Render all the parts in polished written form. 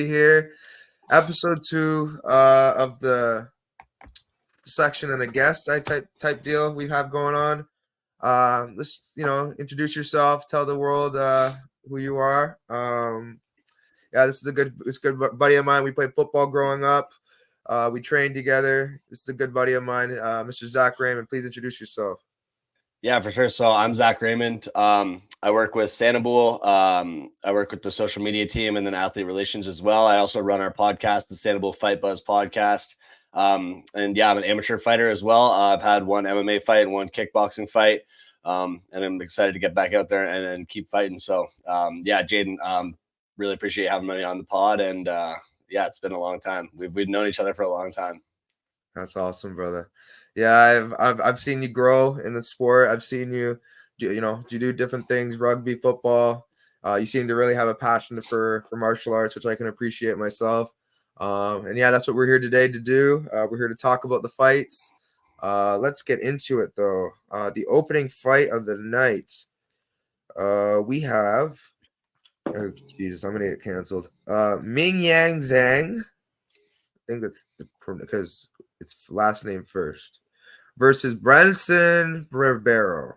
here, episode 2 of the section and a guest type deal we have going on. Let's introduce yourself, tell the world who you are. This is a good buddy of mine. We played football growing up. We trained together. This is a good buddy of mine, Mr. Zach Raymond. Please introduce yourself. Yeah, for sure. So I'm Zach Raymond. I work with Sandoval. I work with the social media team and then athlete relations as well. I also run our podcast, the Sandoval Fight Buzz podcast. I'm an amateur fighter as well. I've had one MMA fight and one kickboxing fight. And I'm excited to get back out there and keep fighting. So, Jaden, really appreciate having me on the pod. And it's been a long time. We've known each other for a long time. That's awesome, brother. Yeah, I've seen you grow in the sport. I've seen you do different things, rugby, football. You seem to really have a passion for martial arts, which I can appreciate myself. That's what we're here today to do. We're here to talk about the fights. Let's get into it, though. The opening fight of the night. We have. Oh, Jesus, I'm gonna get canceled. Ming Yang Zhang. I think that's because it's last name first. Versus Branson Ribeiro.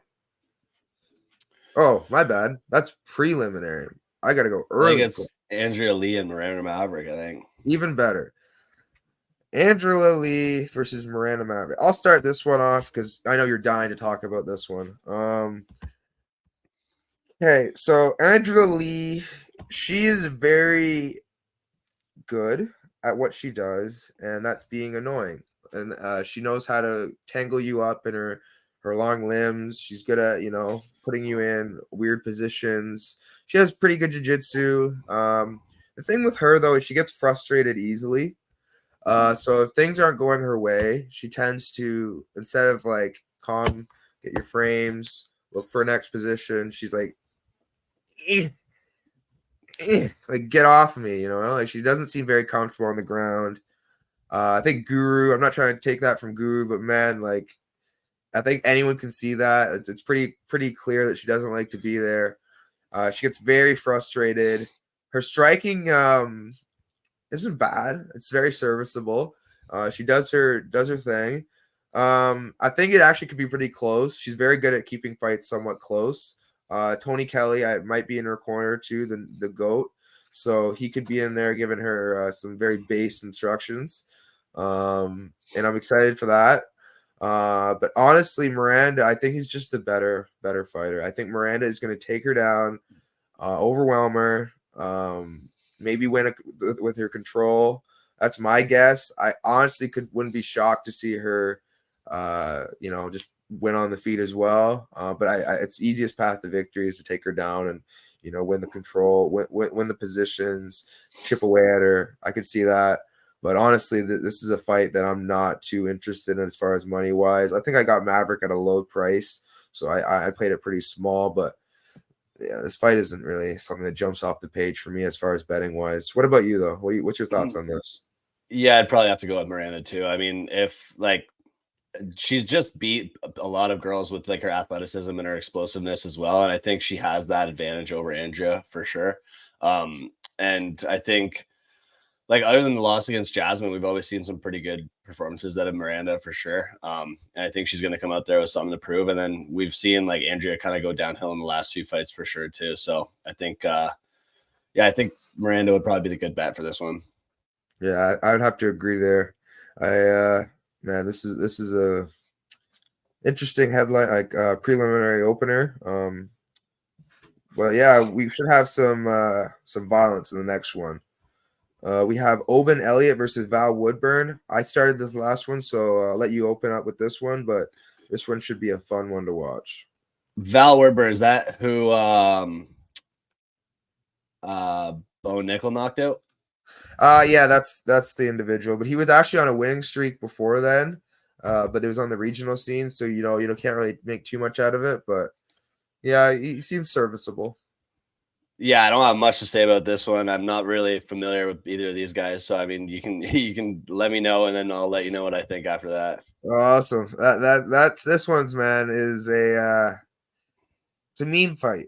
Oh, my bad. That's preliminary. I gotta go early. I think it's Andrea Lee and Miranda Maverick, I think. Even better. Andrea Lee versus Miranda Maverick. I'll start this one off because I know you're dying to talk about this one. Okay, so Andrea Lee, she is very good at what she does, and that's being annoying. And she knows how to tangle you up in her long limbs. She's good at, putting you in weird positions. She has pretty good jiu-jitsu. The thing with her, though, is she gets frustrated easily. So if things aren't going her way, she tends to, instead of like calm, get your frames, look for a next position, she's like, like get off of me, like she doesn't seem very comfortable on the ground. I think Guru, I'm not trying to take that from Guru, but man, like I think anyone can see that. It's pretty clear that she doesn't like to be there. She gets very frustrated. Her striking isn't bad. It's very serviceable. She does her thing. I think it actually could be pretty close. She's very good at keeping fights somewhat close. Tony Kelly, I might be in her corner too, the GOAT. So he could be in there giving her some very base instructions. And I'm excited for that. But honestly, Miranda, I think he's just the better fighter. I think Miranda is going to take her down, overwhelm her, maybe win with her control. That's my guess. I honestly wouldn't be shocked to see her, just win on the feet as well. But it's easiest path to victory is to take her down and, win the control, win the positions, chip away at her. I could see that. But honestly, this is a fight that I'm not too interested in as far as money wise. I think I got Maverick at a low price, so I played it pretty small. But yeah, this fight isn't really something that jumps off the page for me as far as betting wise. What about you though? What's your thoughts on this? Yeah, I'd probably have to go with Miranda too. I mean, if she's just beat a lot of girls with like her athleticism and her explosiveness as well, and I think she has that advantage over Andrea for sure. And I think, like, other than the loss against Jasmine, we've always seen some pretty good performances out of Miranda for sure. And I think she's going to come out there with something to prove. And then we've seen like Andrea kind of go downhill in the last few fights for sure too. So I think, I think Miranda would probably be the good bet for this one. Yeah, I would have to agree there. Man, this is a interesting headline, like preliminary opener. Well, yeah, we should have some violence in the next one. We have Oben Elliott versus Val Woodburn. I started this last one, so I'll let you open up with this one, but this one should be a fun one to watch. Val Woodburn, is that who Bo Nickel knocked out? Yeah, that's the individual, but he was actually on a winning streak before then. But it was on the regional scene, so can't really make too much out of it. But yeah, he seems serviceable. Yeah, I don't have much to say about this one. I'm not really familiar with either of these guys, so I mean, you can let me know, and then I'll let you know what I think after that. Awesome. That's this one's, man, is it's a meme fight.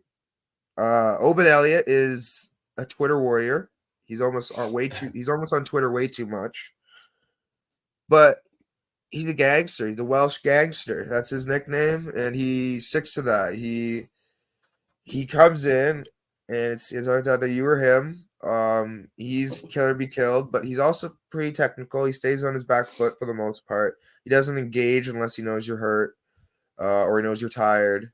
Oben Elliott is a Twitter warrior. He's almost on he's almost on Twitter way too much. But he's a gangster. He's a Welsh gangster. That's his nickname, and he sticks to that. He comes in, and it's either you or him. He's kill or be killed, but he's also pretty technical. He stays on his back foot for the most part. He doesn't engage unless he knows you're hurt, or he knows you're tired.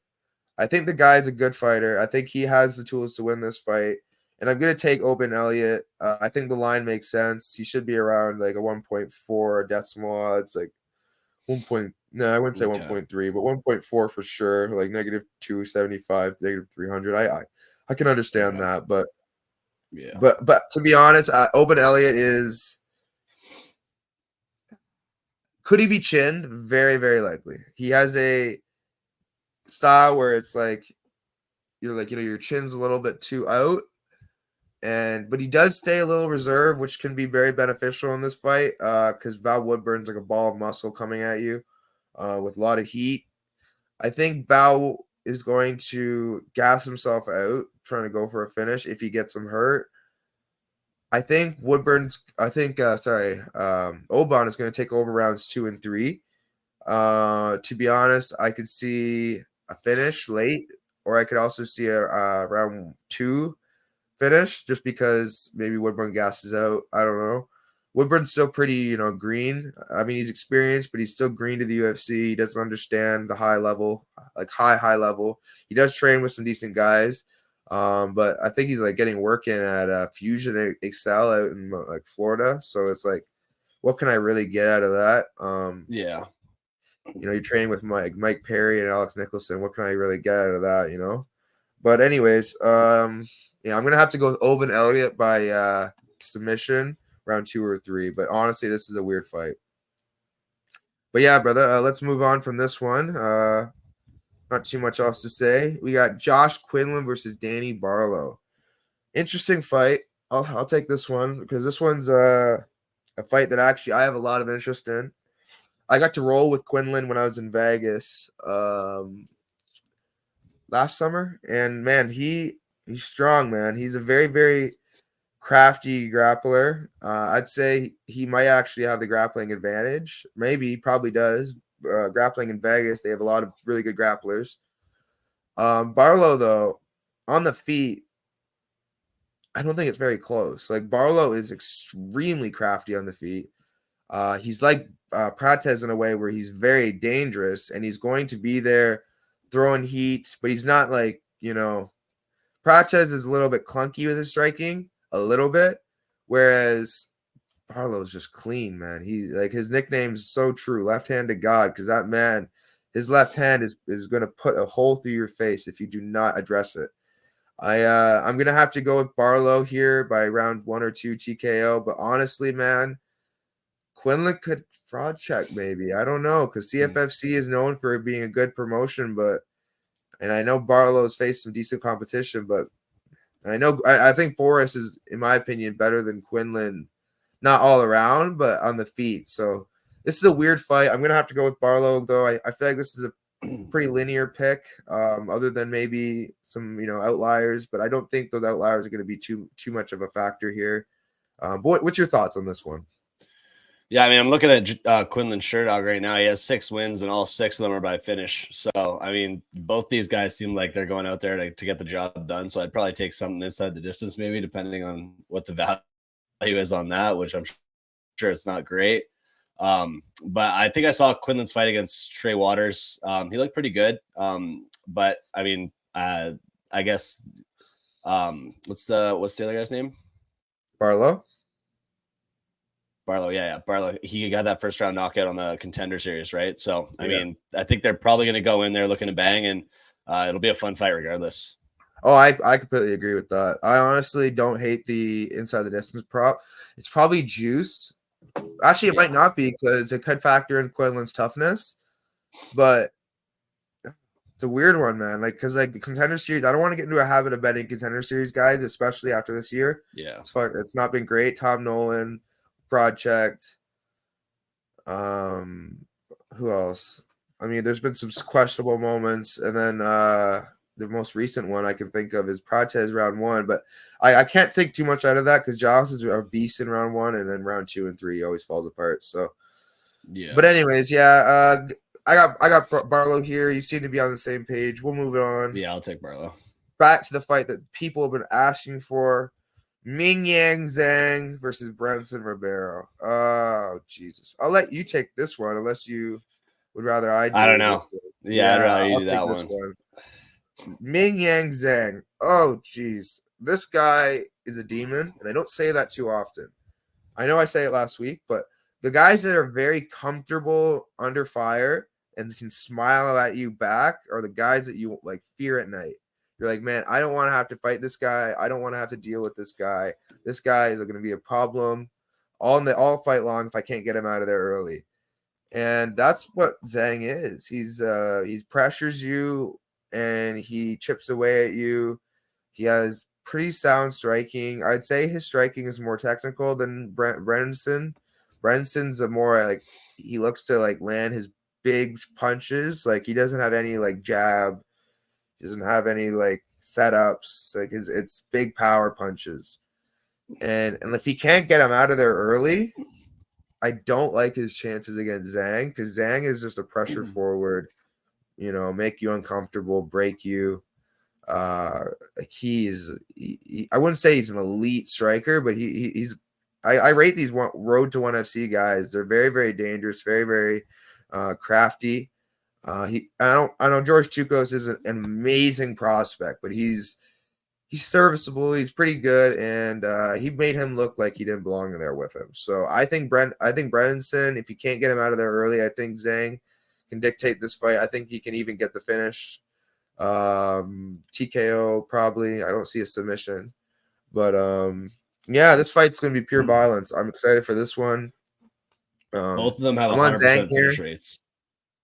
I think the guy's a good fighter. I think he has the tools to win this fight. And I'm going to take Open Elliott. I think the line makes sense. He should be around like a 1.4 decimal odds, like 1. No, I wouldn't say 1.3, but 1.4 for sure, like negative 275, negative 300. I can understand that, but yeah. But to be honest, Open Elliott could he be chinned? Very, very likely. He has a style where it's like you're like, your chin's a little bit too out. But he does stay a little reserved, which can be very beneficial in this fight, because Val Woodburn's like a ball of muscle coming at you, with a lot of heat. I think Val is going to gas himself out trying to go for a finish if he gets him hurt. I think Oban is going to take over rounds 2 and 3. To be honest, I could see a finish late, or I could also see a round 2 finish, just because maybe Woodburn gasses out. I don't know. Woodburn's still pretty, green. I mean, he's experienced, but he's still green to the UFC. He doesn't understand the high level, like high level. He does train with some decent guys, but I think he's like getting work in at Fusion Excel out in like Florida. So it's like, what can I really get out of that? Yeah. You're training with Mike Perry and Alex Nicholson. What can I really get out of that? But anyways, I'm gonna have to go with Oban Elliott by submission, round 2 or 3. But honestly, this is a weird fight. But yeah, brother, let's move on from this one. Not too much else to say. We got Josh Quinlan versus Danny Barlow. Interesting fight. I'll take this one because this one's a fight that actually I have a lot of interest in. I got to roll with Quinlan when I was in Vegas last summer, and man, he's strong, man. He's a very, very crafty grappler. I'd say he might actually have the grappling advantage. Maybe he probably does. Grappling in Vegas, they have a lot of really good grapplers. Barlow, though, on the feet, I don't think it's very close. Like, Barlow is extremely crafty on the feet. He's like Prates in a way where he's very dangerous, and he's going to be there throwing heat, but he's not like, Prates is a little bit clunky with his striking, a little bit, whereas Barlow's just clean, man. His nickname's so true, left-handed God, because that man, his left hand is going to put a hole through your face if you do not address it. I'm gonna have to go with Barlow here by round 1 or 2 TKO, but honestly, man, Quinlan could fraud check maybe. I don't know, because CFFC is known for being a good promotion, and I know Barlow's faced some decent competition, but I think Forrest is, in my opinion, better than Quinlan, not all around, but on the feet. So this is a weird fight. I'm gonna have to go with Barlow, though. I feel like this is a pretty linear pick, other than maybe some outliers, but I don't think those outliers are going to be too much of a factor here. But what's your thoughts on this one? Yeah, I mean, I'm looking at Quinlan Sherdog right now. He has 6 wins, and all 6 of them are by finish. So, I mean, both these guys seem like they're going out there to get the job done. So I'd probably take something inside the distance, maybe, depending on what the value is on that, which I'm sure it's not great. But I think I saw Quinlan's fight against Trey Waters. He looked pretty good. But I mean, I guess what's the other guy's name? Barlow, yeah. Barlow. He got that first round knockout on the Contender Series, right? So I mean, I think they're probably going to go in there looking to bang, and it'll be a fun fight regardless. Oh, I completely agree with that. I honestly don't hate the inside the distance prop. It's probably juiced. Actually, it might not be, because it could factor in Quinlan's toughness, but it's a weird one, man. Like, because like Contender Series, I don't want to get into a habit of betting Contender Series guys, especially after this year. Yeah, it's not been great. Tom Nolan, fraud checked. Who else? I mean, there's been some questionable moments, and then the most recent one I can think of is Prates round 1, but I can't think too much out of that because Giles is a beast in round 1, and then round 2 and 3 always falls apart. So Yeah. But anyways, yeah, I got Barlow here. You seem to be on the same page. We'll move it on. Yeah, I'll take Barlow. Back to the fight that people have been asking for. Mingyang Zhang versus Branson Ribeiro. Oh, Jesus. I'll let you take this one unless you would rather I do. I don't know. Yeah, I'd rather you do that one. Mingyang Zhang. Oh, jeez. This guy is a demon, and I don't say that too often. I know I say it last week, but the guys that are very comfortable under fire and can smile at you back are the guys that you like fear at night. You're like, man, I don't want to have to fight this guy. I don't want to have to deal with this guy. This guy is going to be a problem all fight long if I can't get him out of there early. And that's what Zhang is. He pressures you and he chips away at you. He has pretty sound striking. I'd say his striking is more technical than Brenson's a more like he looks to like land his big punches. Like he doesn't have any like jab. He doesn't have any like setups. Like it's big power punches. And if he can't get him out of there early, I don't like his chances against Zhang because Zhang is just a pressure forward, make you uncomfortable, break you. I wouldn't say he's an elite striker, but I rate these road to 1FC guys. They're very, very dangerous, very, very crafty. I know George Chukos is an amazing prospect, but he's serviceable. He's pretty good, and he made him look like he didn't belong in there with him. So I think Brenson, if you can't get him out of there early, I think Zhang can dictate this fight. I think he can even get the finish. TKO probably. I don't see a submission, but yeah, this fight's gonna be pure violence. I'm excited for this one. Both of them have 100% finish rates.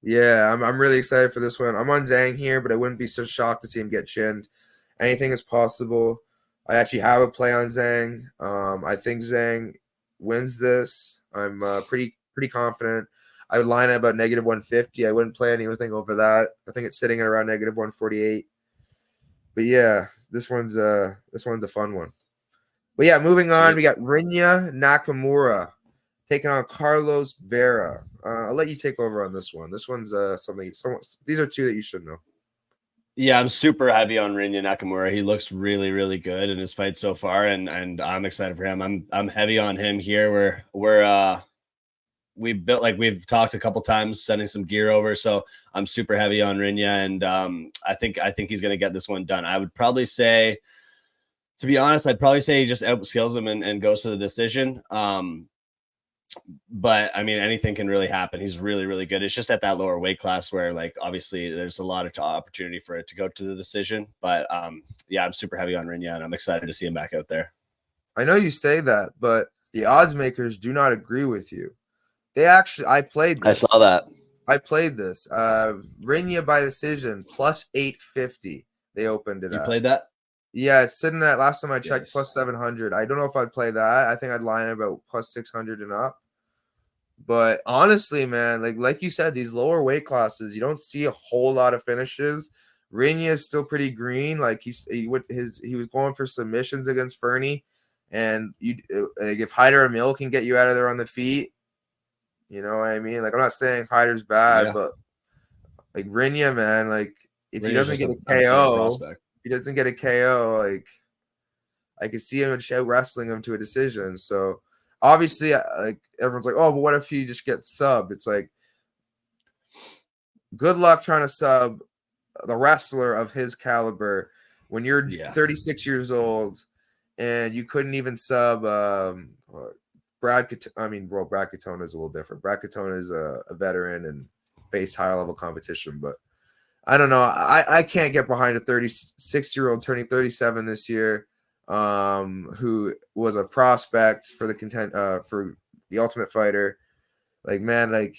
Yeah, I'm really excited for this one. I'm on Zhang here, but I wouldn't be so shocked to see him get chinned. Anything is possible. I actually have a play on Zhang. I think Zhang wins this. I'm pretty confident. I would line it about -150. I wouldn't play anything over that. I think it's sitting at around -148. But yeah, this one's a fun one. But yeah, moving on, we got Rinya Nakamura taking on Carlos Vera. I'll let you take over on this one. This one's these are two that you should know. Yeah, I'm super heavy on Rinya Nakamura. He looks really, really good in his fight so far, and I'm excited for him. I'm heavy on him here. We've talked a couple times sending some gear over, so I'm super heavy on Rinya, and I think he's gonna get this one done. I would probably say, to be honest, I'd probably say he just outskills him and goes to the decision. But I mean, anything can really happen. He's really, really good. It's just at that lower weight class where, like, obviously there's a lot of opportunity for it to go to the decision. But yeah, I'm super heavy on Rinya, and I'm excited to see him back out there. I know you say that, but the odds makers do not agree with you. I played this. I saw that. I played this. Rinya by decision +850. They opened it up. You played that? Yeah, it's sitting at, last time I checked, +700. I don't know if I'd play that. I think I'd line about +600 and up. But honestly, man, like you said, these lower weight classes, you don't see a whole lot of finishes. Rinya is still pretty green. Like he was going for submissions against Fernie, and if Hyder Emil can get you out of there on the feet, you know what I mean? Like, I'm not saying Hyder's bad, but like Rinya, man, like if he doesn't get a KO, like I could see him out wrestling him to a decision. So obviously, like everyone's like, oh, but what if he just gets subbed? It's like, good luck trying to sub the wrestler of his caliber when you're 36 years old and you couldn't even sub Brad Katona is a little different. Brad Katona is a veteran and faced higher level competition, but I don't know. I can't get behind a 36-year-old turning 37 this year, who was a prospect for for the Ultimate Fighter. Like, man, like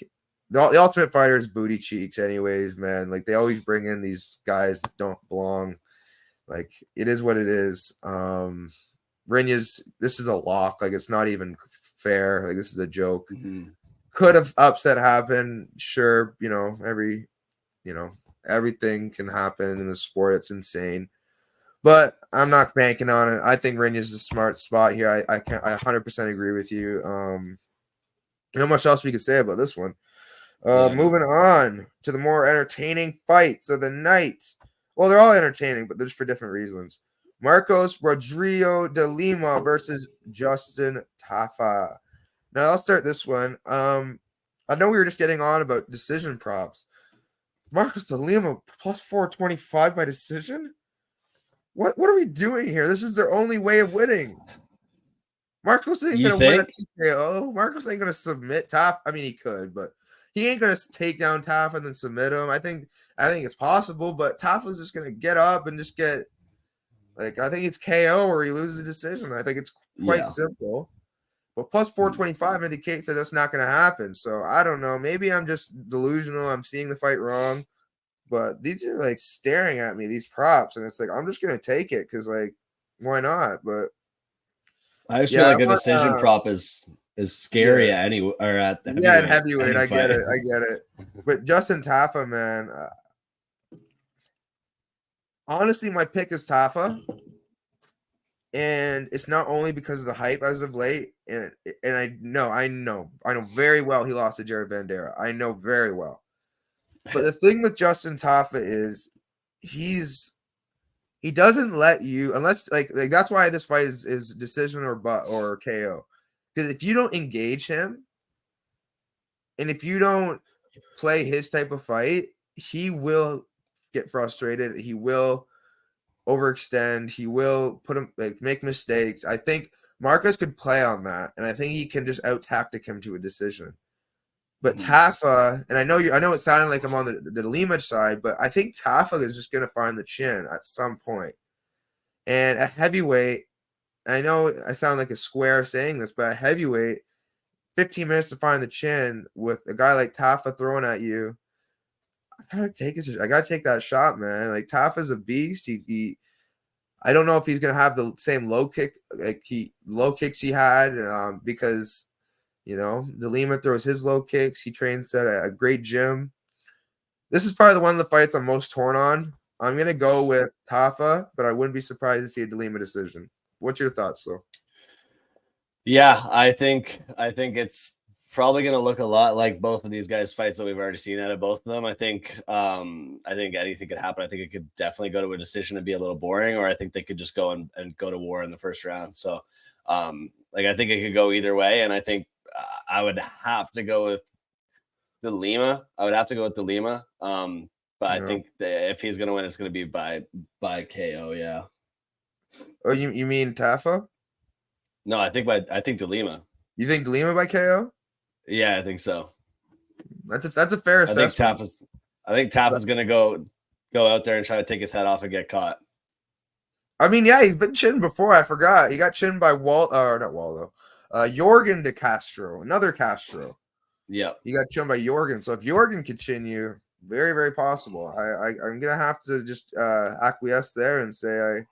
the Ultimate Fighter is booty cheeks anyways, man. Like, they always bring in these guys that don't belong. Like, it is what it is. This is a lock. Like, it's not even fair. Like, this is a joke. Mm-hmm. Could have upset happen, sure. Everything can happen in the sport. It's insane. But I'm not banking on it. I think Rinya's a smart spot here. I 100% agree with you. Not much else we could say about this one. Moving on to the more entertaining fights of the night. Well, they're all entertaining, but they're just for different reasons. Marcos Rodrigo de Lima versus Justin Tafa. Now, I'll start this one. I know we were just getting on about decision props. Marcos de Lima plus 425 by decision? What are we doing here? This is their only way of winning. Marcos ain't going to win a TKO. Marcos ain't going to submit Tafa. I mean, he could, but he ain't going to take down Tafa and then submit him. I think it's possible, but Tafa's just going to get up and just get, like, I think it's KO or he loses a decision. I think it's quite simple. But plus 425 indicates that that's not going to happen. So I don't know. Maybe I'm just delusional. I'm seeing the fight wrong. But these are like staring at me, these props. And it's like, I'm just going to take it because, like, why not? But I just feel like a decision prop is scary at any or at heavyweight. Yeah, at heavyweight. I get it. But Justin Tafa, man. Honestly, my pick is Tafa. And it's not only because of the hype as of late, and I know very well he lost to Jared Vanderaa. I know very well. But the thing with Justin Tafa is he doesn't let you, unless like that's why this fight is decision or KO. Because if you don't engage him, and if you don't play his type of fight, he will get frustrated. He will overextend. He will make mistakes. I think Marcos could play on that, and I think he can just out tactic him to a decision. But Tafa, and I know it sounded like I'm on the Lima side, but I think Tafa is just going to find the chin at some point. And at heavyweight, I know I sound like a square saying this, but at heavyweight, 15 minutes to find the chin with a guy like Tafa throwing at you, I gotta take that shot, man. Like Tafa's a beast. I don't know if he's gonna have the same low kicks he had, because the Lima throws his low kicks. He trains at a great gym. This is probably one of the fights I'm most torn on. I'm gonna go with Tafa, but I wouldn't be surprised to see a Lima decision. What's your thoughts, though? Yeah, I think it's probably going to look a lot like both of these guys' fights that we've already seen out of both of them. I think anything could happen. I think it could definitely go to a decision and be a little boring, or I think they could just go and go to war in the first round. So, I think it could go either way, and I think I would have to go with the Lima. But I think that if he's going to win, it's going to be by KO. Yeah. Oh, you mean Tafa? No, I think De Lima. You think De Lima by KO? Yeah, I think so. That's a fair assessment. I think Tafa's gonna go out there and try to take his head off and get caught. I mean, yeah, he's been chinned before. I forgot. He got chinned by Jorgen de Castro, another Castro. Yeah. He got chinned by Jorgen. So if Jorgen could chin you, very, very possible. I'm gonna have to just acquiesce there and say I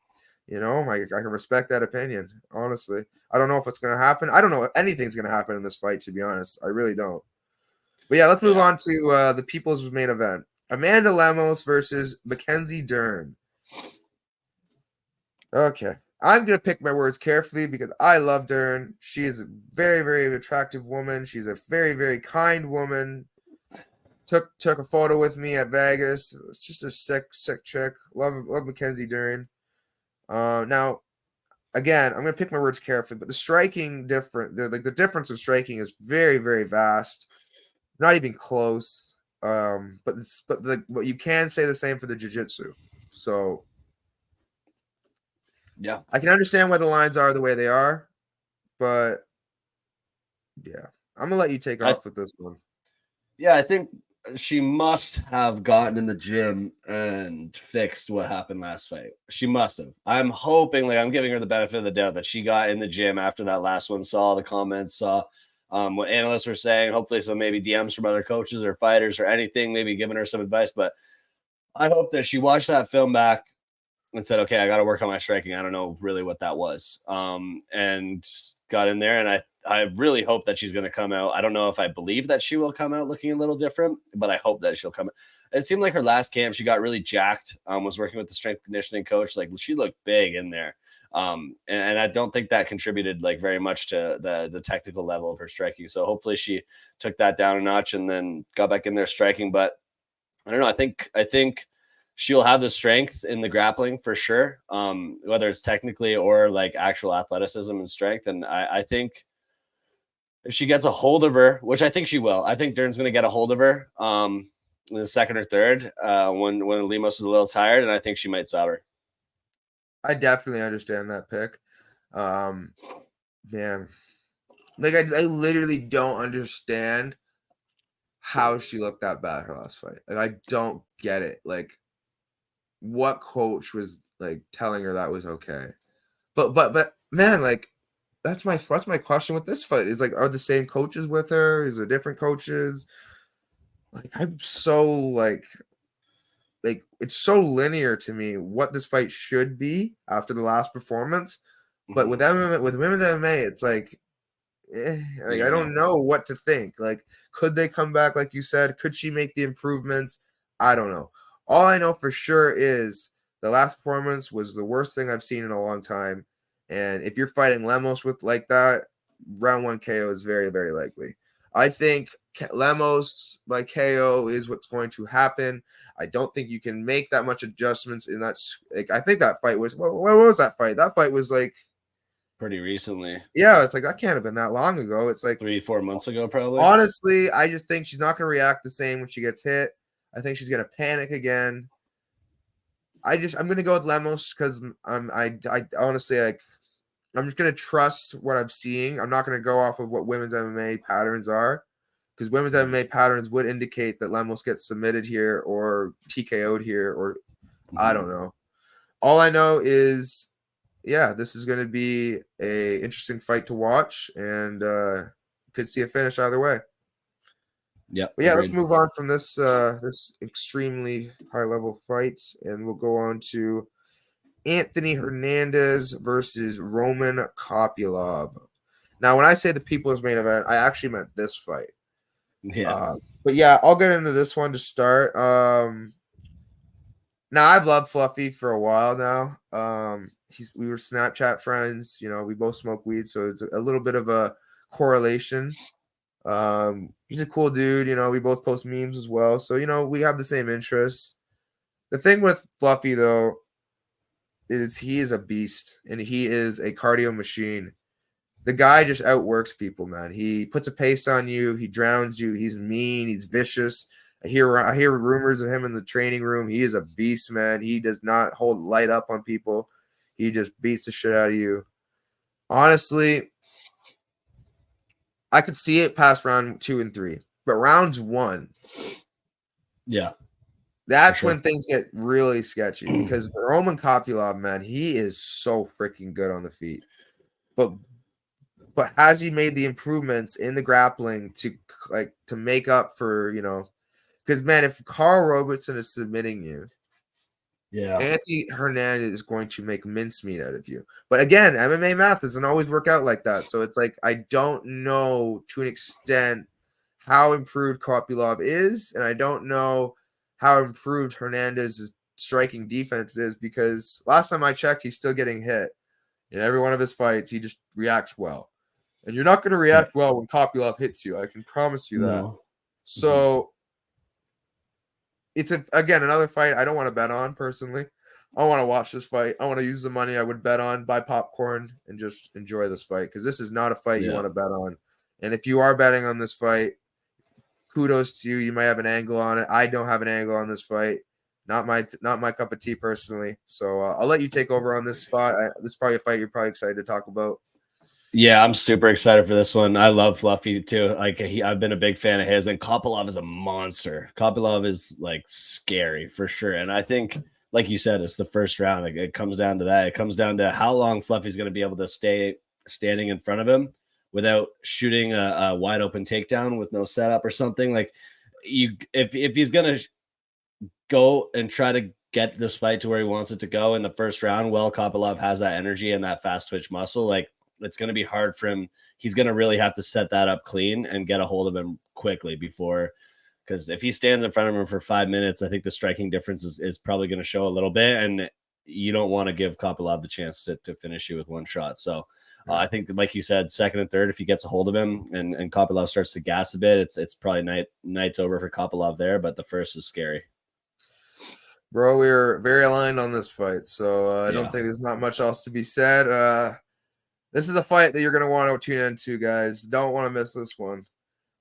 can respect that opinion. Honestly, I don't know if it's going to happen. I don't know if anything's going to happen in this fight, to be honest. I really don't. But yeah, let's move on to the people's main event. Amanda Lemos versus Mackenzie Dern. Okay. I'm going to pick my words carefully because I love Dern. She is a very, very attractive woman. She's a very, very kind woman. Took a photo with me at Vegas. It's just a sick chick. Love Mackenzie Dern. Now, again, I'm going to pick my words carefully, but the striking the difference in striking is very, very vast. Not even close. But you can say the same for the jiu-jitsu. So, yeah, I can understand why the lines are the way they are, but yeah, I'm gonna let you take off with this one. Yeah, I think she must have gotten in the gym and fixed what happened last fight. She must have. I'm hoping, I'm giving her the benefit of the doubt that she got in the gym after that last one, saw the comments, saw what analysts were saying, hopefully some maybe DMs from other coaches or fighters or anything, maybe giving her some advice. But I hope that she watched that film back and said, okay, I got to work on my striking. I don't know really what that was. And got in there. And I really hope that she's going to come out. I don't know if I believe that she will come out looking a little different, but I hope that she'll come. It seemed like her last camp, she got really jacked, was working with the strength conditioning coach. Like she looked big in there. And I don't think that contributed like very much to the technical level of her striking. So hopefully she took that down a notch and then got back in there striking. But I don't know. I think she'll have the strength in the grappling for sure. Whether it's technically or like actual athleticism and strength. And I think if she gets a hold of her, which I think she will, I think Dern's going to get a hold of her in the second or third when Lemos is a little tired, and I think she might sub her. I definitely understand that pick. Man, like I literally don't understand how she looked that bad her last fight. Like I don't get it. Like what coach was like telling her that was okay? But man, like that's my question with this fight. Is like, are the same coaches with her? Is there different coaches? Like I'm so like it's so linear to me what this fight should be after the last performance. But with MMA, with women's MMA, it's like, I don't know what to think. Like, could they come back? Like you said, could she make the improvements? I don't know. All I know for sure is the last performance was the worst thing I've seen in a long time. And if you're fighting Lemos with like that, round 1 KO is very, very likely. I think Lemos by KO is what's going to happen. I don't think you can make that much adjustments in that. Like, I think that fight was, what was that fight? That fight was like pretty recently. Yeah, it's like that can't have been that long ago. It's like 3-4 months ago, probably. Honestly, I just think she's not going to react the same when she gets hit. I think she's going to panic again. I'm going to go with Lemos because I honestly like. I'm just going to trust what I'm seeing. I'm not going to go off of what women's MMA patterns are, because women's MMA patterns would indicate that Lemos gets submitted here or TKO'd here, or I don't know. All I know is, yeah, this is going to be a interesting fight to watch, and could see a finish either way. Yeah. Yeah, let's move on from this this extremely high level fight, and we'll go on to Anthony Hernandez versus Roman Kopylov. Now, when I say the people's main event, I actually meant this fight. Yeah. But yeah, I'll get into this one to start. Now I've loved Fluffy for a while now. We were Snapchat friends. You know, we both smoke weed, so it's a little bit of a correlation. He's a cool dude. You know, we both post memes as well, so you know we have the same interests. The thing with Fluffy though is he is a beast and he is a cardio machine. The guy just outworks people, man. He puts a pace on you. He drowns you. He's mean. He's vicious. I hear rumors of him in the training room. He is a beast, man. He does not hold light up on people. He just beats the shit out of you. Honestly, I could see it past round 2 and 3, but rounds 1, yeah, that's when things get really sketchy, because Roman Kopylov, man, he is so freaking good on the feet. But has he made the improvements in the grappling to make up for, you know, because man, if Carl Robertson is submitting you, yeah, Anthony Hernandez is going to make mincemeat out of you. But again, MMA math doesn't always work out like that. So it's like, I don't know to an extent how improved Kopylov is, and I don't know how improved Hernandez's striking defense is, because last time I checked, he's still getting hit. In every one of his fights, he just reacts well. And you're not going to react well when Kopylov hits you. I can promise you that. No. So it's, again, another fight I don't want to bet on personally. I want to watch this fight. I want to use the money I would bet on, buy popcorn, and just enjoy this fight, because this is not a fight you want to bet on. And if you are betting on this fight, kudos to you. You might have an angle on it. I don't have an angle on this fight. Not my cup of tea personally. So I'll let you take over on this spot. This is probably a fight you're probably excited to talk about. Yeah, I'm super excited for this one. I love Fluffy too. Like I've been a big fan of his, and Kopylov is a monster. Kopylov is like scary for sure. And I think, like you said, it's the first round. Like, it comes down to that. It comes down to how long Fluffy's going to be able to stay standing in front of him without shooting a wide open takedown with no setup or something. Like, if he's going to go and try to get this fight to where he wants it to go in the first round, well, Kopylov has that energy and that fast twitch muscle. Like, it's going to be hard for him. He's going to really have to set that up clean and get a hold of him quickly before, because if he stands in front of him for 5 minutes, I think the striking difference is probably going to show a little bit, and you don't want to give Kopylov the chance to finish you with one shot. So I think, like you said, second and third, if he gets a hold of him and Kopylov starts to gas a bit, it's probably night's over for Kopylov there, but the first is scary. Bro, we're very aligned on this fight, so I don't think there's not much else to be said. This is a fight that you're going to want to tune into, guys. Don't want to miss this one.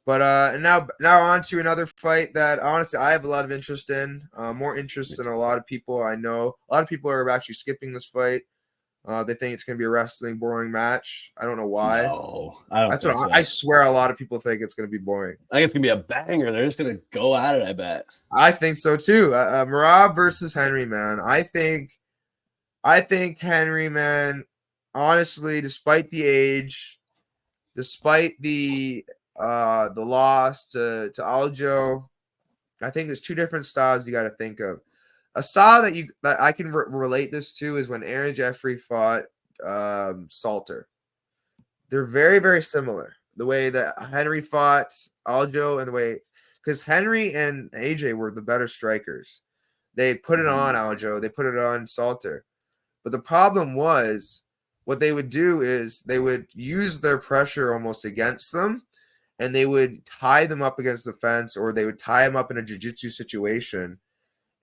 But now on to another fight that honestly I have a lot of interest in, more interest than a lot of people I know. A lot of people are actually skipping this fight. They think it's going to be a wrestling boring match. I don't know why. No, I don't. That's what I swear. A lot of people think it's going to be boring. I think it's going to be a banger. They're just going to go at it, I bet. I think so too. Merab versus Henry, man. I think Henry, man. Honestly, despite the age, despite the loss to Aljo, I think there's two different styles you got to think of. A style that I can relate this to is when Aaron Jeffrey fought Salter. They're very, very similar. The way that Henry fought Aljo and the way, because Henry and AJ were the better strikers. They put it on Aljo. They put it on Salter. But the problem was what they would do is they would use their pressure almost against them, and they would tie them up against the fence, or they would tie them up in a jiu-jitsu situation.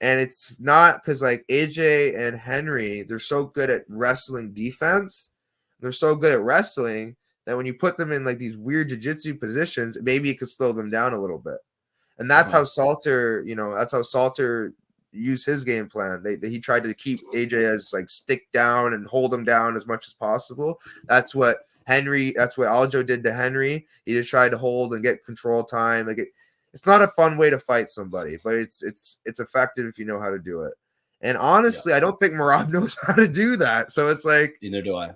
And it's not because like AJ and Henry, they're so good at wrestling defense. They're so good at wrestling that when you put them in like these weird jiu-jitsu positions, maybe it could slow them down a little bit. And that's how Salter, used his game plan. He tried to keep AJ as like stick down and hold him down as much as possible. That's what Aljo did to Henry. He just tried to hold and get control time. Like it's not a fun way to fight somebody, but it's effective if you know how to do it. And honestly, I don't think Merab knows how to do that. So it's like, neither do I.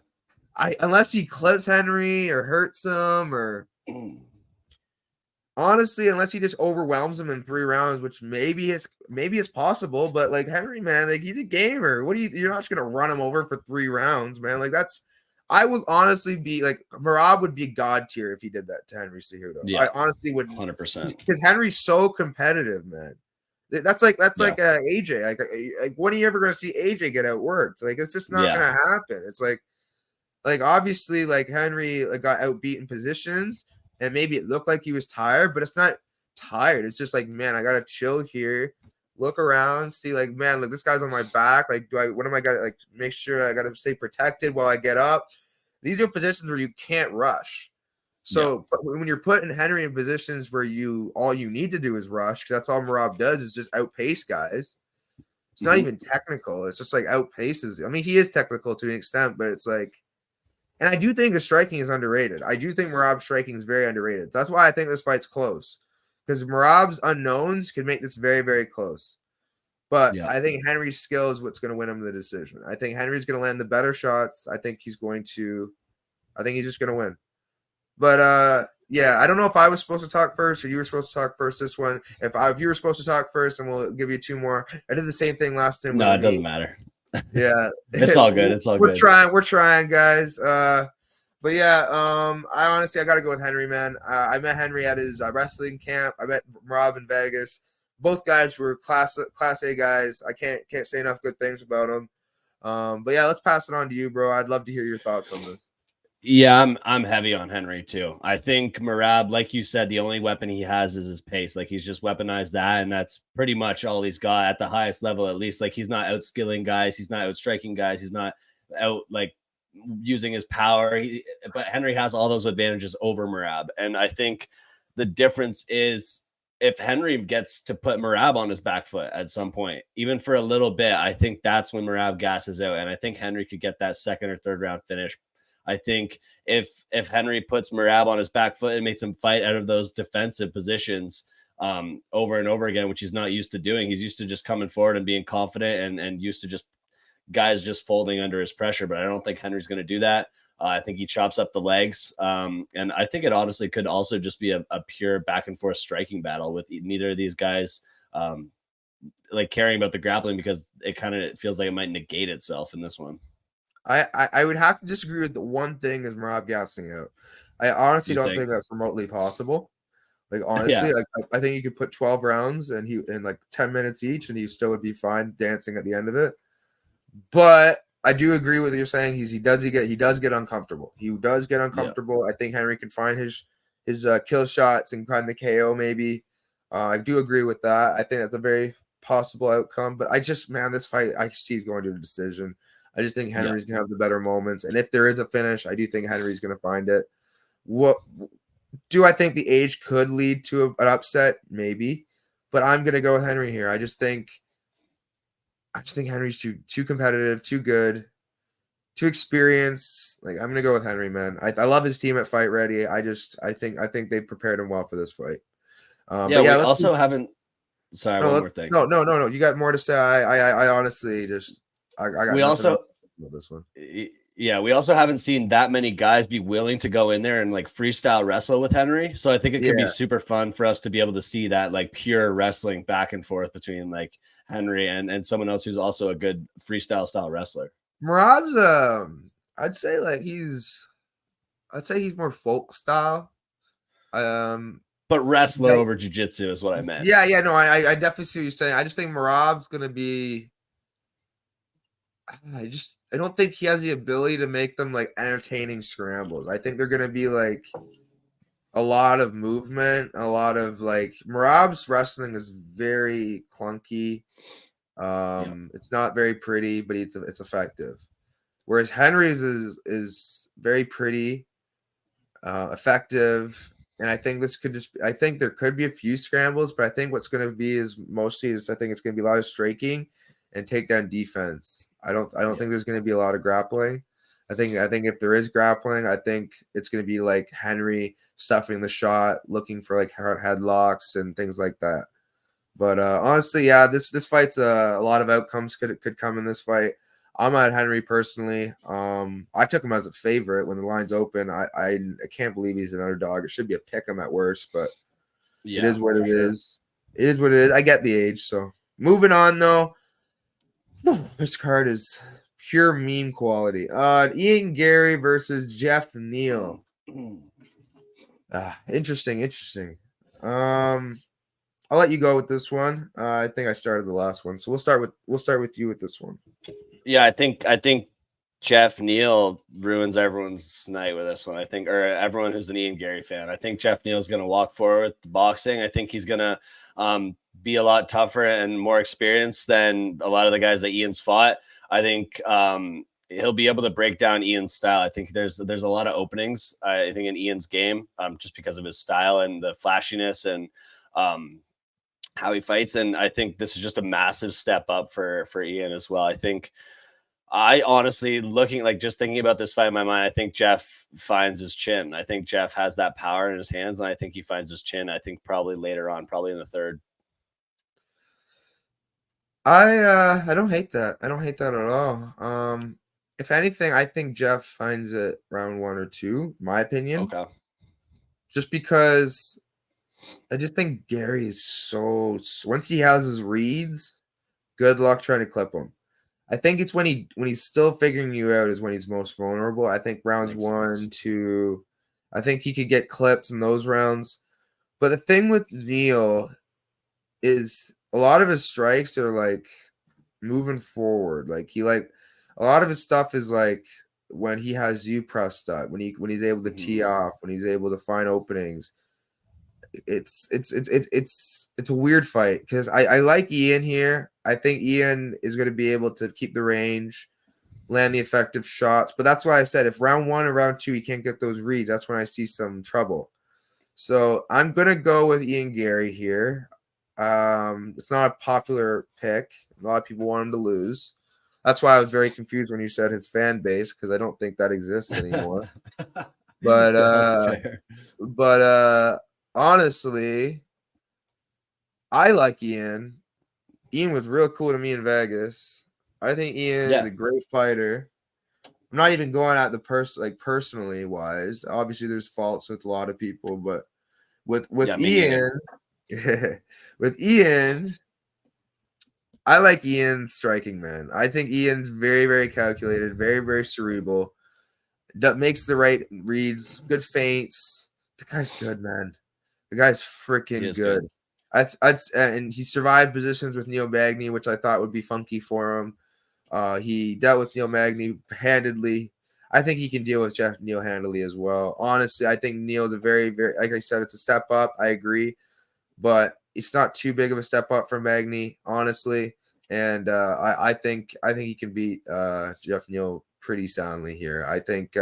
Unless he clips Henry or hurts him, or honestly, unless he just overwhelms him in 3 rounds, which maybe is possible. But like Henry, man, like he's a gamer. You're not just gonna run him over for 3 rounds, man. Like I would honestly be like, Merab would be God tier if he did that to Henry Cejudo. Yeah, I honestly would 100%, because Henry's so competitive, man. That's like AJ. Like when are you ever going to see AJ get outworked? Like it's just not going to happen. It's like obviously like Henry got outbeat in positions, and maybe it looked like he was tired, but it's not tired. It's just like, man, I got to chill here. Look around, see like, man, like this guy's on my back. Like, what am I got to like make sure I got to stay protected while I get up? These are positions where you can't rush. So but when you're putting Henry in positions where all you need to do is rush, because that's all Merab does is just outpace guys. It's not even technical. It's just like outpaces. I mean, he is technical to an extent, but it's like, and I do think his striking is underrated. I do think Merab's striking is very underrated. That's why I think this fight's close, because Merab's unknowns can make this very, very close. But I think Henry's skill is what's going to win him the decision. I think Henry's going to land the better shots. I think he's just going to win. But I don't know if I was supposed to talk first or you were supposed to talk first this one. If you were supposed to talk first, and we'll give you 2 more. I did the same thing last time. No, it doesn't matter. Yeah. It's all good. It's all good. We're trying, guys. But yeah, I got to go with Henry, man. I met Henry at his wrestling camp. I met Merab in Vegas. Both guys were class A guys. I can't say enough good things about them. But yeah, let's pass it on to you, bro. I'd love to hear your thoughts on this. Yeah, I'm heavy on Henry too. I think Merab, like you said, the only weapon he has is his pace. Like he's just weaponized that, and that's pretty much all he's got at the highest level, at least. Like he's not outskilling guys, he's not outstriking guys, he's not out like using his power. But Henry has all those advantages over Merab, and I think the difference is if Henry gets to put Merab on his back foot at some point, even for a little bit, I think that's when Merab gasses out, and I think Henry could get that second or third round finish. I think if Henry puts Merab on his back foot and makes him fight out of those defensive positions over and over again, which he's not used to doing, he's used to just coming forward and being confident and used to just guys just folding under his pressure. But I don't think Henry's going to do that. I think he chops up the legs. And I think it honestly could also just be a pure back and forth striking battle with neither of these guys like caring about the grappling, because it kind of feels like it might negate itself in this one. I would have to disagree with the one thing is Merab gassing out. I honestly You don't think? think that's remotely possible. Like honestly, Yeah. like I think you could put 12 rounds and he in like 10 minutes each, and he still would be fine dancing at the end of it. But I do agree with what you're saying. He does get uncomfortable. He does get Yeah. uncomfortable. I think Henry can find his kill shots and find the KO maybe. I do agree with that. I think that's a very possible outcome. But I just, man, this fight I see is going to a decision. I just think Yeah. Henry's gonna have the better moments, and if there is a finish, I do think Henry's gonna find it. What do I think the age could lead to an upset? Maybe, but I'm gonna go with Henry here. I just think Henry's too competitive, too good, too experienced. Like I'm gonna go with Henry, man. I love his team at Fight Ready. I think they prepared him well for this fight. Yeah. But yeah, We let's also haven't. Sorry, one no, more thing. no. You got more to say? I honestly just I got We nothing also, else about this one. yeah, we also haven't seen that many guys be willing to go in there and like freestyle wrestle with Henry. So I think it could be Yeah, super fun for us to be able to see that like pure wrestling back and forth between like Henry and someone else who's also a good freestyle style wrestler. Murad's I'd say he's more folk style. Um, But wrestler yeah, over jujitsu is what I meant. yeah. No, I definitely see what you're saying. I just think Murad's gonna be. I don't think he has the ability to make them like entertaining scrambles. I think they're gonna be like a lot of movement, a lot of like Marab's wrestling is very clunky. Yeah. It's not very pretty, but it's effective. Whereas Henry's is very pretty, effective, and I think this could just. I think there could be a few scrambles, but I think what's going to be is mostly is I think it's going to be a lot of striking and takedown defense. I don't Yeah. think there's going to be a lot of grappling. I think if there is grappling, I think it's going to be like Henry stuffing the shot, looking for like headlocks and things like that. But honestly, yeah, this fight's a lot of outcomes could come in this fight. I'm at Henry personally. I took him as a favorite when the line's open. I can't believe he's an underdog. It should be a pick 'em at worst, but it Yeah, is what for it sure. is. It is what it is. I get the age. So moving on though, this card is pure meme quality. Ian Garry versus Jeff Neal. Interesting. Um, I'll let you go with this one. I think I started the last one, so we'll start with you with this one. Yeah, I think Jeff Neal ruins everyone's night with this one. I think, or everyone who's an Ian Garry fan. I think Jeff Neal is going to walk forward with the boxing. I think he's going to be a lot tougher and more experienced than a lot of the guys that Ian's fought. I think he'll be able to break down Ian's style. I think there's a lot of openings. I think in Ian's game, just because of his style and the flashiness and how he fights. And I think this is just a massive step up for Ian as well. I honestly looking like just thinking about this fight in my mind, I think Jeff finds his chin. I think Jeff has that power in his hands, and I think he finds his chin. I think probably later on, probably in the third. I don't hate that. I don't hate that at all. If anything, I think Jeff finds it round one or two, my opinion. Okay. Just because I just think Gary is so once he has his reads, good luck trying to clip him. I think it's when he's still figuring you out is when he's most vulnerable. I think rounds Makes sense. one, two, I think he could get clips in those rounds. But the thing with Neal is a lot of his strikes are like moving forward. Like a lot of his stuff is like when he has you pressed up, when he's able to tee off, when he's able to find openings. It's a weird fight because I like Ian here. I think Ian is going to be able to keep the range, land the effective shots. But that's why I said if round one or round two he can't get those reads, that's when I see some trouble. So I'm gonna go with Ian Garry here. It's not a popular pick. A lot of people want him to lose. That's why I was very confused when you said his fan base because I don't think that exists anymore. But That's fair. honestly, I like Ian. Ian was real cool to me in Vegas. I think Ian's Yeah. a great fighter. I'm not even going at the personally wise. Obviously, there's faults with a lot of people, but with Yeah, me neither. Ian, with Ian, I like Ian's striking, man. I think Ian's very, very calculated, very, very cerebral. Makes the right reads, good feints. The guy's good, man. The guy's He freaking is good. good. And he survived positions with Neal Magny, which I thought would be funky for him. He dealt with Neal Magny handedly. I think he can deal with Jeff Neal handily as well. Honestly, I think Neal's a very, very, like I said, it's a step up. I agree, but it's not too big of a step up for Magny, honestly. And I think he can beat Jeff Neal pretty soundly here. I think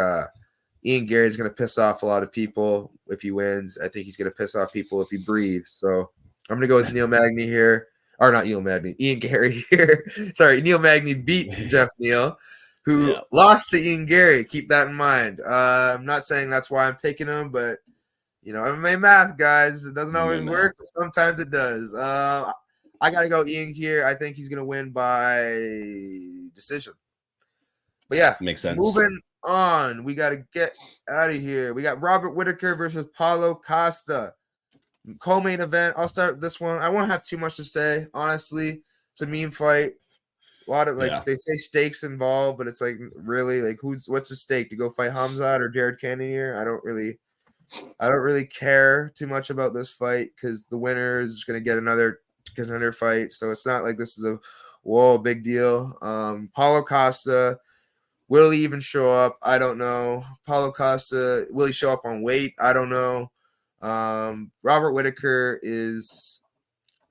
Ian Garry's going to piss off a lot of people if he wins. I think he's going to piss off people if he breathes. So I'm going to go with Neal Magny here. Or not Neal Magny, Ian Garry here. Sorry, Neal Magny beat Jeff Neal, who lost to Ian Garry. Keep that in mind. I'm not saying that's why I'm picking him, but you know, MMA math, guys. It doesn't always work, but sometimes it does. I got to go Ian here. I think he's going to win by decision. But yeah, makes sense. Moving on, we got to get out of here. We got Robert Whittaker versus Paulo Costa. Co-main event. I'll start this one. I won't have too much to say, honestly. It's a meme fight. A lot of they say stakes involved, but it's like really like what's the stake to go fight Hamzat or Jared Cannonier? I don't really care too much about this fight because the winner is just gonna get another contender fight. So it's not like this is a big deal. Paulo Costa. Will he even show up? I don't know. Paulo Costa, will he show up on weight? I don't know. Robert Whittaker is,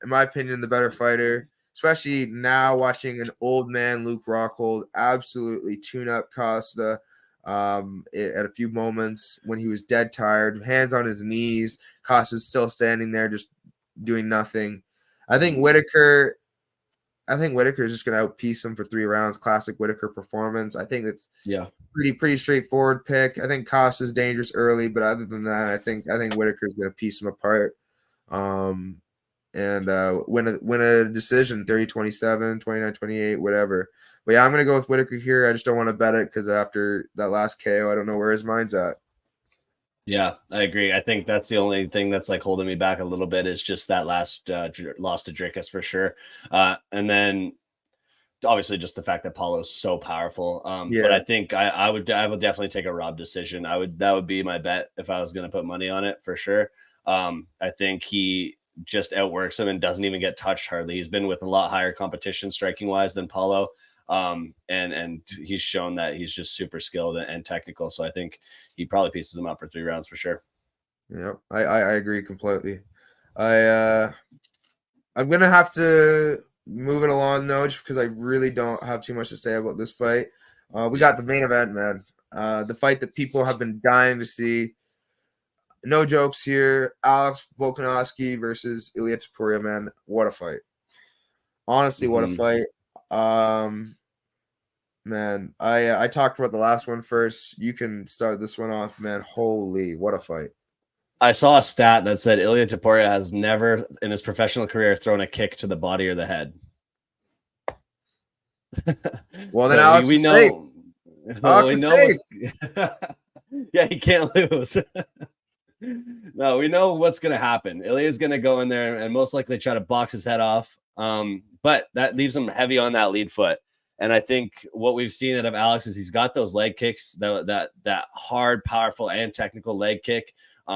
in my opinion, the better fighter, especially now watching an old man, Luke Rockhold, absolutely tune up Costa at a few moments when he was dead tired, hands on his knees. Costa's still standing there just doing nothing. I think Whittaker is just going to outpiece him for 3 rounds. Classic Whittaker performance. I think it's pretty straightforward pick. I think Costa's dangerous early, but other than that, I think Whittaker is going to piece him apart. And win a decision 30-27, 29-28, whatever. But yeah, I'm going to go with Whittaker here. I just don't want to bet it because after that last KO, I don't know where his mind's at. Yeah, I agree. I think that's the only thing that's like holding me back a little bit is just that last loss to Dricus for sure. And then obviously just the fact that Paulo's so powerful. But I think I would definitely take a Rob decision. That would be my bet if I was going to put money on it for sure. I think he just outworks him and doesn't even get touched hardly. He's been with a lot higher competition striking wise than Paulo. And he's shown that he's just super skilled and technical. So I think he probably pieces him up for 3 rounds for sure. Yeah, I agree completely. I'm gonna have to move it along though, just because I really don't have too much to say about this fight. We got the main event, man. The fight that people have been dying to see. No jokes here. Alex Volkanovski versus Elliott Topuria, man. What a fight. Honestly, what a fight. Man, I talked about the last one first. You can start this one off, man. Holy, what a fight. I saw a stat that said Elliott Topuria has never in his professional career thrown a kick to the body or the head. Well, then Alex we know. Safe. Alex is safe. Yeah, he can't lose. No, we know what's going to happen. Elliott's going to go in there and most likely try to box his head off. But that leaves him heavy on that lead foot. And I think what we've seen out of Alex is he's got those leg kicks, that hard, powerful, and technical leg kick.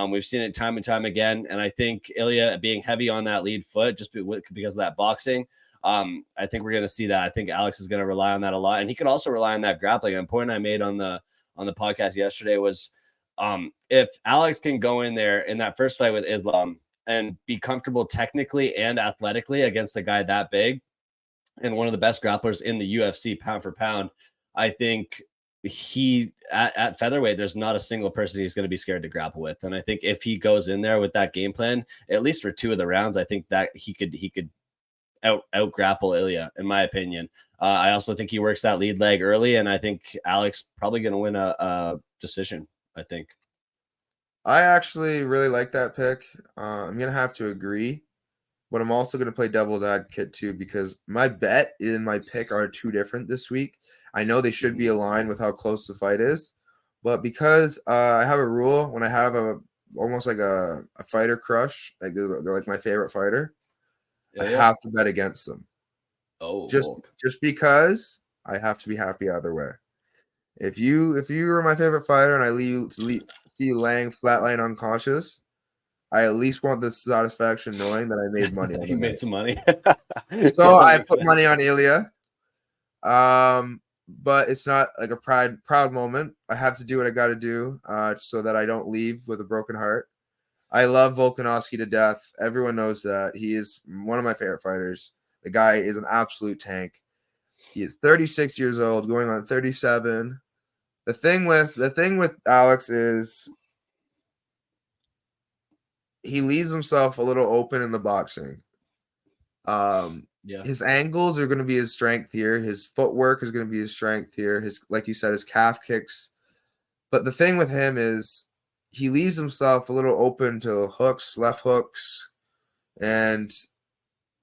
We've seen it time and time again. And I think Ilya being heavy on that lead foot just because of that boxing, I think we're going to see that. I think Alex is going to rely on that a lot. And he could also rely on that grappling. And a point I made on the podcast yesterday was if Alex can go in there in that first fight with Islam and be comfortable technically and athletically against a guy that big and one of the best grapplers in the UFC pound for pound, I think he at featherweight, there's not a single person he's going to be scared to grapple with. And I think if he goes in there with that game plan, at least for 2 of the rounds, I think that he could out grapple Ilya, in my opinion. I also think he works that lead leg early, and I think Alex probably going to win a decision. I think. I actually really like that pick. I'm going to have to agree, but I'm also going to play devil's advocate too, because my bet and my pick are 2 different this week. I know they should be aligned with how close the fight is, but because I have a rule when I have almost like a fighter crush, like they're like my favorite fighter, I have to bet against them. Oh, just because I have to be happy either way. If you were my favorite fighter and I see you laying flatline unconscious, I at least want the satisfaction knowing that I made money on you the made night. some money. So I put money on Ilya. But it's not like a proud moment. I have to do what I got to do so that I don't leave with a broken heart. I love Volkanovski to death. Everyone knows that. He is one of my favorite fighters. The guy is an absolute tank. He is 36 years old, going on 37. The thing with Alex is he leaves himself a little open in the boxing. His angles are going to be his strength here. His footwork is going to be his strength here. His, like you said, his calf kicks. But the thing with him is he leaves himself a little open to hooks, left hooks, and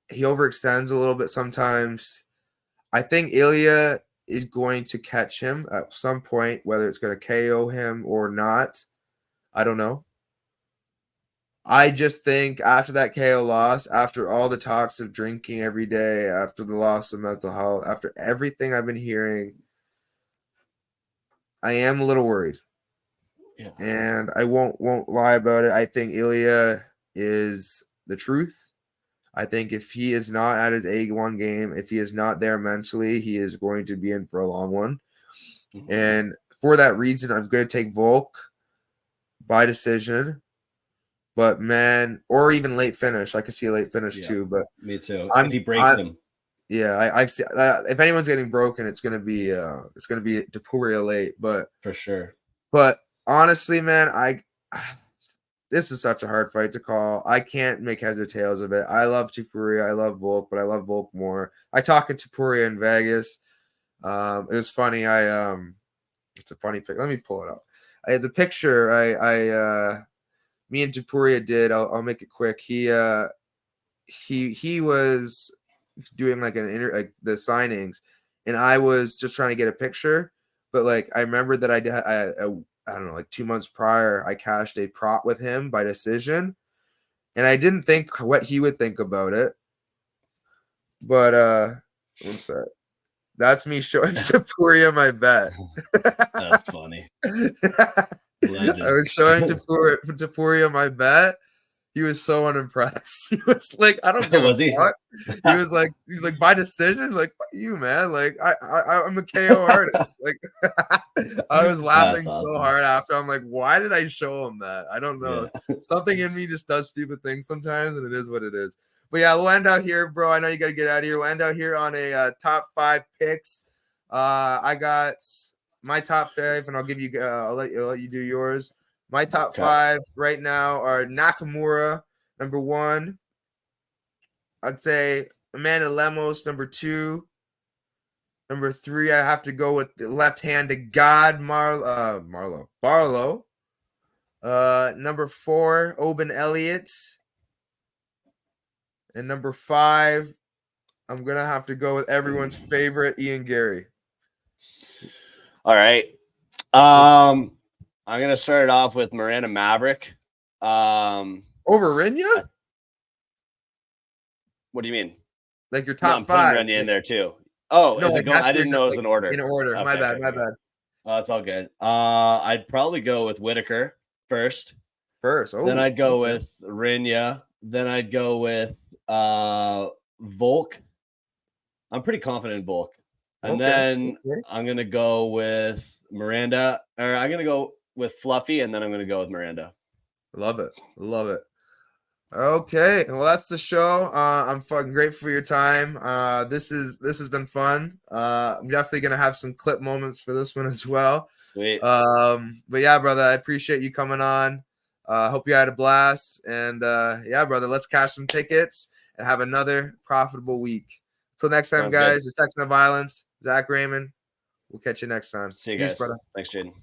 he overextends a little bit sometimes. I think Ilya is going to catch him at some point, whether it's going to KO him or not. I don't know. I just think after that KO loss, after all the talks of drinking every day, after the loss of mental health, after everything I've been hearing, I am a little worried. Yeah. And I won't lie about it. I think Ilya is the truth. I think if he is not at his A1 game, if he is not there mentally, he is going to be in for a long one. Mm-hmm. And for that reason, I'm going to take Volk by decision. But man, or even late finish. I could see a late finish too. But me too. If he breaks him, yeah, I see. If anyone's getting broken, it's gonna be Topuria late. But for sure. But honestly, man, this is such a hard fight to call. I can't make heads or tails of it. I love Topuria. I love Volk, but I love Volk more. I talked to Topuria in Vegas. It was funny. It's a funny pic. Let me pull it up. I had the picture. Me and Topuria did. I'll make it quick. He was doing like the signings, and I was just trying to get a picture. But like I remember that I don't know, like 2 months prior, I cashed a prop with him by decision, and I didn't think what he would think about it. But one sec. That's me showing Topuria my bet. That's funny. Legend. I was showing Topuria my bet. He was so unimpressed. He was like, I don't give a fuck. He was like by decision, like fuck you, man. Like I'm a KO artist. Like I was laughing so hard after. I'm like, why did I show him that? I don't know. Yeah. Something in me just does stupid things sometimes, and it is what it is. But yeah, we'll end out here, bro. I know you got to get out of here. We'll end out here on a top 5 picks. I got my top 5, and I'll give you. I'll let you do yours. My top 5 right now are Nakamura, number 1. I'd say Amanda Lemos, number 2. Number 3, I have to go with the left-handed god Barlow. Number 4, Oban Elliott. And number 5, I'm gonna have to go with everyone's favorite Ian Garry. All right. I'm gonna start it off with Miranda Maverick. Over Rinya? What do you mean? Like your top 5? I'm putting Rinya in there too. Oh, no, I didn't know it was in order. In order. Okay, my bad. Oh, that's all good. I'd probably go with Whittaker first. Then I'd go with Rinya. Then I'd go with Volk. I'm pretty confident in Volk. And then I'm gonna go with Miranda, or I'm gonna go with Fluffy, and then I'm gonna go with Miranda. Love it. Okay, well that's the show. I'm fucking grateful for your time. This has been fun. I'm definitely gonna have some clip moments for this one as well. Sweet. But yeah, brother, I appreciate you coming on. Hope you had a blast. And yeah, brother, let's cash some tickets and have another profitable week. Until next time, guys. Dissection of Violence. Zach Raymond. We'll catch you next time. See you guys. Peace, brother. Thanks, Jaden.